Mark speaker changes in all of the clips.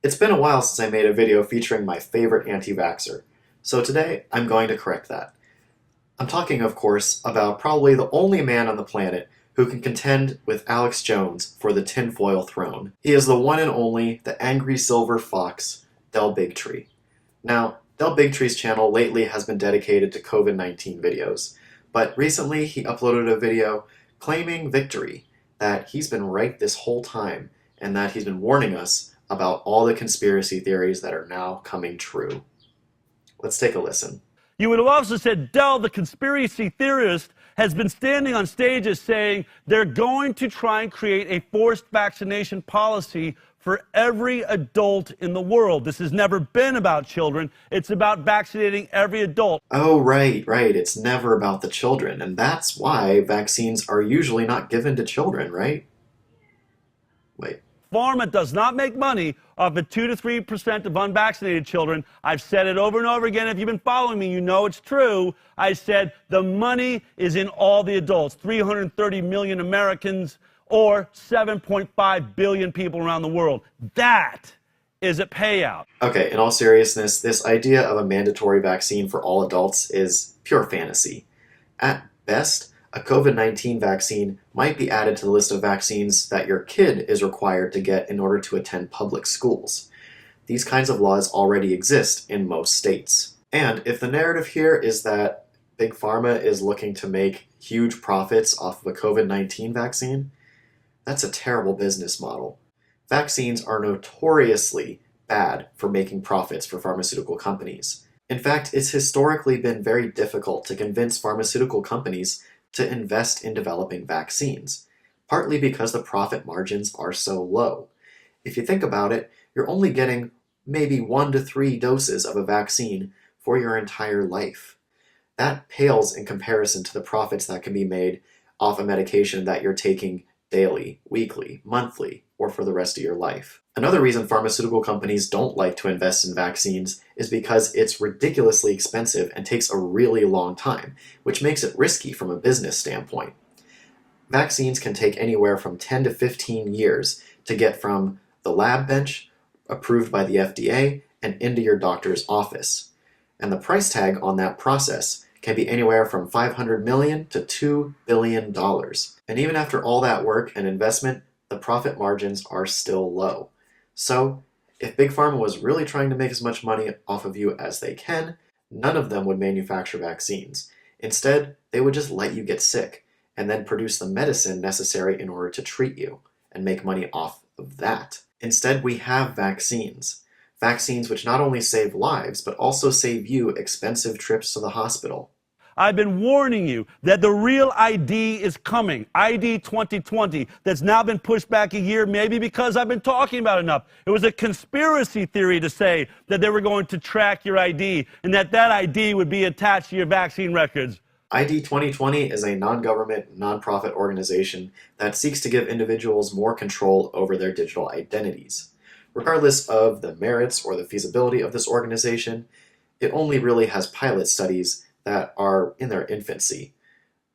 Speaker 1: It's been a while since I made a video featuring my favorite anti-vaxxer, so today I'm going to correct that. I'm talking, of course, about probably the only man on the planet who can contend with Alex Jones for the tinfoil throne. He is the one and only, the angry silver fox, Bigtree. Now, Bigtree's channel lately has been dedicated to COVID-19 videos, but recently he uploaded a video claiming victory, that he's been right this whole time, and that he's been warning us about all the conspiracy theories that are now coming true. Let's take a listen.
Speaker 2: You would have also said Dell, the conspiracy theorist, has been standing on stages saying they're going to try and create a forced vaccination policy for every adult in the world. This has never been about children. It's about vaccinating every adult.
Speaker 1: Oh, right. It's never about the children, and that's why vaccines are usually not given to children, right? Wait.
Speaker 2: Pharma does not make money off the 2 to 3% of unvaccinated children. I've said it over and over again. If you've been following me, you know it's true. I said the money is in all the adults, 330 million Americans or 7.5 billion people around the world. That is a payout.
Speaker 1: Okay, in all seriousness, this idea of a mandatory vaccine for all adults is pure fantasy. At best, a COVID-19 vaccine might be added to the list of vaccines that your kid is required to get in order to attend public schools. These kinds of laws already exist in most states. And if the narrative here is that Big Pharma is looking to make huge profits off of a COVID-19 vaccine, that's a terrible business model. Vaccines are notoriously bad for making profits for pharmaceutical companies. In fact, it's historically been very difficult to convince pharmaceutical companies to invest in developing vaccines, partly because the profit margins are so low. If you think about it, you're only getting maybe 1 to 3 doses of a vaccine for your entire life. That pales in comparison to the profits that can be made off a medication that you're taking daily, weekly, monthly, or for the rest of your life. Another reason pharmaceutical companies don't like to invest in vaccines is because it's ridiculously expensive and takes a really long time, which makes it risky from a business standpoint. Vaccines can take anywhere from 10 to 15 years to get from the lab bench, approved by the FDA, and into your doctor's office. And the price tag on that process can be anywhere from $500 million to $2 billion. And even after all that work and investment, the profit margins are still low. So, if Big Pharma was really trying to make as much money off of you as they can, none of them would manufacture vaccines. Instead, they would just let you get sick, and then produce the medicine necessary in order to treat you, and make money off of that. Instead, we have vaccines. Vaccines which not only save lives, but also save you expensive trips to the hospital.
Speaker 2: I've been warning you that the real ID is coming, ID 2020, that's now been pushed back a year, maybe because I've been talking about it enough. It was a conspiracy theory to say that they were going to track your ID and that ID would be attached to your vaccine records.
Speaker 1: ID 2020 is a non-government, non-profit organization that seeks to give individuals more control over their digital identities. Regardless of the merits or the feasibility of this organization, it only really has pilot studies that are in their infancy.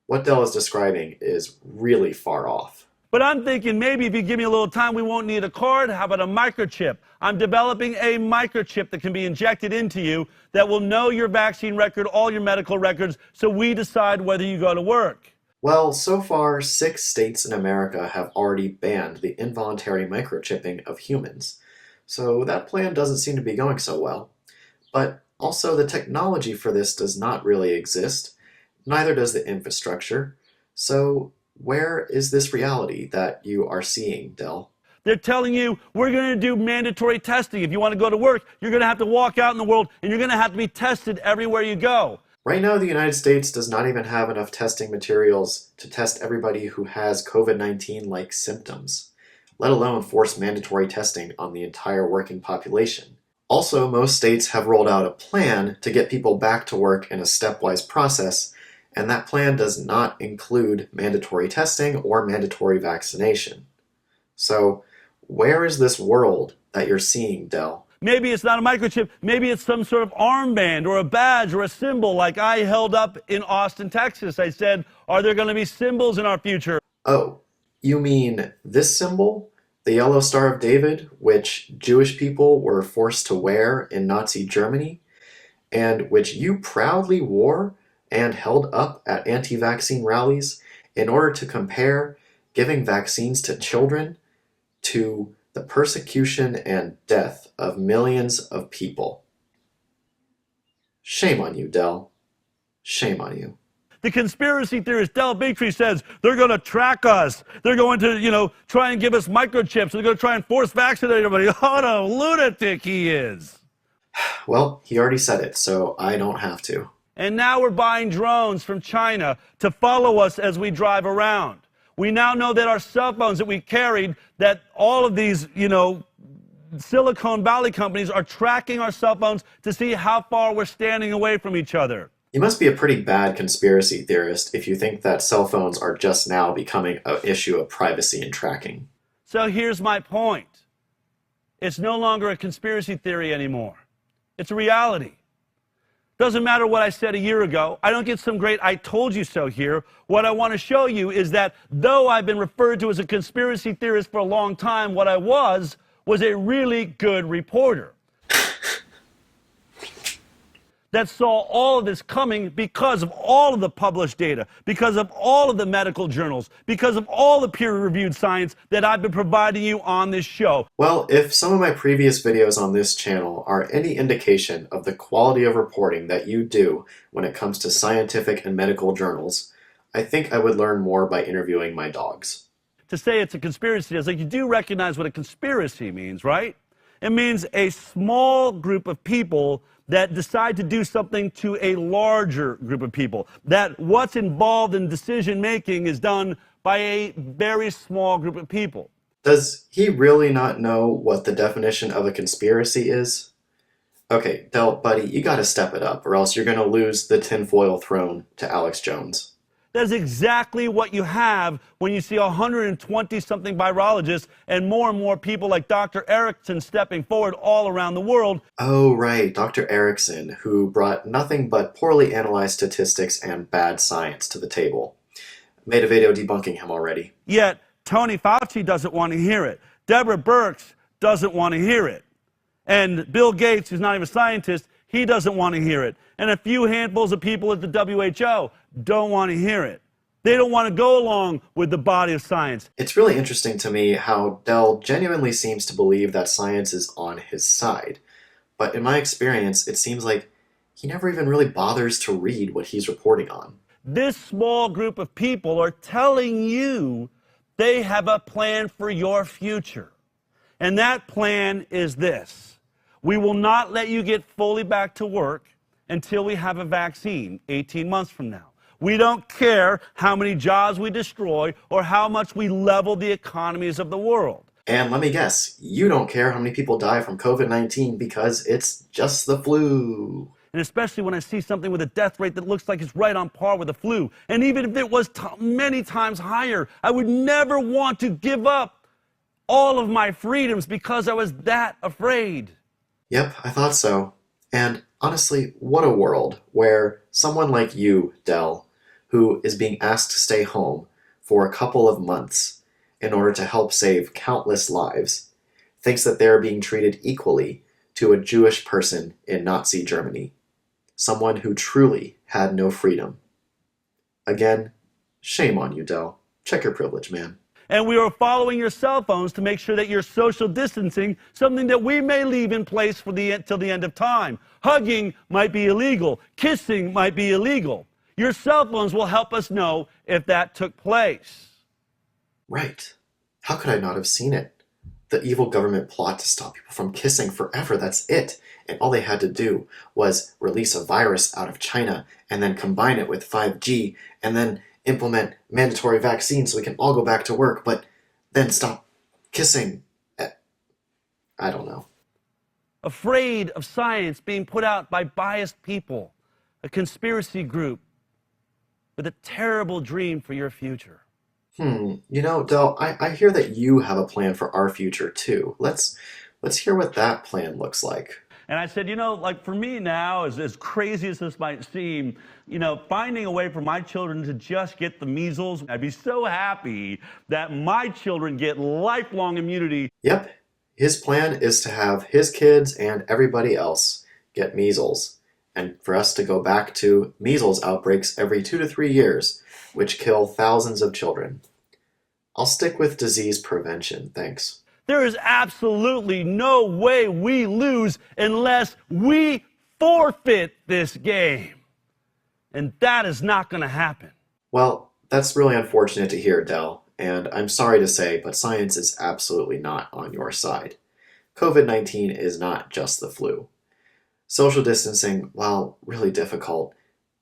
Speaker 1: What Dell is describing is really far off.
Speaker 2: But I'm thinking maybe if you give me a little time, we won't need a card. How about a microchip? I'm developing a microchip that can be injected into you that will know your vaccine record, all your medical records, so we decide whether you go to work.
Speaker 1: Well, so far, 6 states in America have already banned the involuntary microchipping of humans. So that plan doesn't seem to be going so well. But also, the technology for this does not really exist. Neither does the infrastructure. So where is this reality that you are seeing, Dell?
Speaker 2: They're telling you we're going to do mandatory testing. If you want to go to work, you're going to have to walk out in the world and you're going to have to be tested everywhere you go.
Speaker 1: Right now, the United States does not even have enough testing materials to test everybody who has COVID-19-like symptoms, let alone force mandatory testing on the entire working population. Also, most states have rolled out a plan to get people back to work in a stepwise process, and that plan does not include mandatory testing or mandatory vaccination. So, where is this world that you're seeing, Dell?
Speaker 2: Maybe it's not a microchip. Maybe it's some sort of armband or a badge or a symbol like I held up in Austin, Texas. I said, are there going to be symbols in our future?
Speaker 1: Oh, you mean this symbol? The Yellow Star of David, which Jewish people were forced to wear in Nazi Germany, and which you proudly wore and held up at anti-vaccine rallies in order to compare giving vaccines to children to the persecution and death of millions of people. Shame on you, Del. Shame on you.
Speaker 2: The conspiracy theorist Del Bigtree says they're going to track us. They're going to, try and give us microchips. They're going to try and force vaccinate everybody. What a lunatic he is.
Speaker 1: Well, he already said it, so I don't have to.
Speaker 2: And now we're buying drones from China to follow us as we drive around. We now know that our cell phones that we carried, that all of these, Silicon Valley companies are tracking our cell phones to see how far we're standing away from each other.
Speaker 1: You must be a pretty bad conspiracy theorist if you think that cell phones are just now becoming an issue of privacy and tracking.
Speaker 2: So here's my point. It's no longer a conspiracy theory anymore. It's a reality. Doesn't matter what I said a year ago. I don't get some great "I told you so" here. What I want to show you is that though I've been referred to as a conspiracy theorist for a long time, what I was a really good reporter that saw all of this coming because of all of the published data, because of all of the medical journals, because of all the peer-reviewed science that I've been providing you on this show.
Speaker 1: Well, if some of my previous videos on this channel are any indication of the quality of reporting that you do when it comes to scientific and medical journals, I think I would learn more by interviewing my dogs.
Speaker 2: To say it's a conspiracy is like, you do recognize what a conspiracy means, right? It means a small group of people that decide to do something to a larger group of people. That what's involved in decision making is done by a very small group of people.
Speaker 1: Does he really not know what the definition of a conspiracy is? Okay, Del, buddy, you gotta step it up, or else you're gonna lose the tinfoil throne to Alex Jones.
Speaker 2: That's exactly what you have when you see 120-something virologists and more people like Dr. Erickson stepping forward all around the world.
Speaker 1: Oh, right, Dr. Erickson, who brought nothing but poorly analyzed statistics and bad science to the table. Made a video debunking him already.
Speaker 2: Yet, Tony Fauci doesn't want to hear it. Deborah Birx doesn't want to hear it. And Bill Gates, who's not even a scientist, he doesn't want to hear it. And a few handfuls of people at the WHO don't want to hear it. They don't want to go along with the body of science.
Speaker 1: It's really interesting to me how Del genuinely seems to believe that science is on his side. But in my experience, it seems like he never even really bothers to read what he's reporting on.
Speaker 2: This small group of people are telling you they have a plan for your future. And that plan is this: we will not let you get fully back to work until we have a vaccine 18 months from now. We don't care how many jobs we destroy or how much we level the economies of the world.
Speaker 1: And let me guess, you don't care how many people die from COVID-19 because it's just the flu.
Speaker 2: And especially when I see something with a death rate that looks like it's right on par with the flu. And even if it was many times higher, I would never want to give up all of my freedoms because I was that afraid.
Speaker 1: Yep, I thought so. And honestly, what a world where someone like you, Del, who is being asked to stay home for a couple of months in order to help save countless lives, thinks that they're being treated equally to a Jewish person in Nazi Germany. Someone who truly had no freedom. Again, shame on you, Del. Check your privilege, man.
Speaker 2: And we are following your cell phones to make sure that you're social distancing, something that we may leave in place for till the end of time. Hugging might be illegal. Kissing might be illegal. Your cell phones will help us know if that took place.
Speaker 1: Right. How could I not have seen it? The evil government plot to stop people from kissing forever, that's it. And all they had to do was release a virus out of China and then combine it with 5G and then implement mandatory vaccines so we can all go back to work, but then stop kissing. I don't know.
Speaker 2: Afraid of science being put out by biased people, a conspiracy group with a terrible dream for your future.
Speaker 1: You know, Del, I hear that you have a plan for our future too. Let's hear what that plan looks like.
Speaker 2: And I said, like for me now, as crazy as this might seem, finding a way for my children to just get the measles, I'd be so happy that my children get lifelong immunity.
Speaker 1: Yep, his plan is to have his kids and everybody else get measles, and for us to go back to measles outbreaks every 2 to 3 years, which kill thousands of children. I'll stick with disease prevention, thanks.
Speaker 2: There is absolutely no way we lose unless we forfeit this game. And that is not going to happen.
Speaker 1: Well, that's really unfortunate to hear, Del, and I'm sorry to say, but science is absolutely not on your side. COVID-19 is not just the flu. Social distancing, while really difficult,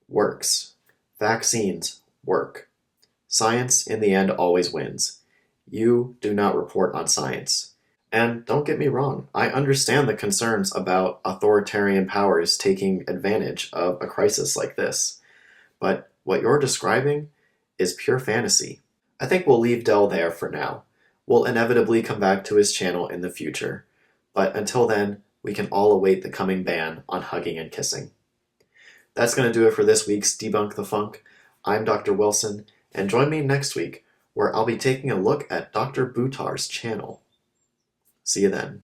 Speaker 1: works. Vaccines work. Science, in the end, always wins. You do not report on science. And don't get me wrong, I understand the concerns about authoritarian powers taking advantage of a crisis like this. But what you're describing is pure fantasy. I think we'll leave Del there for now. We'll inevitably come back to his channel in the future. But until then, we can all await the coming ban on hugging and kissing. That's going to do it for this week's Debunk the Funk. I'm Dr. Wilson, and join me next week where I'll be taking a look at Dr. Buttar's channel. See you then.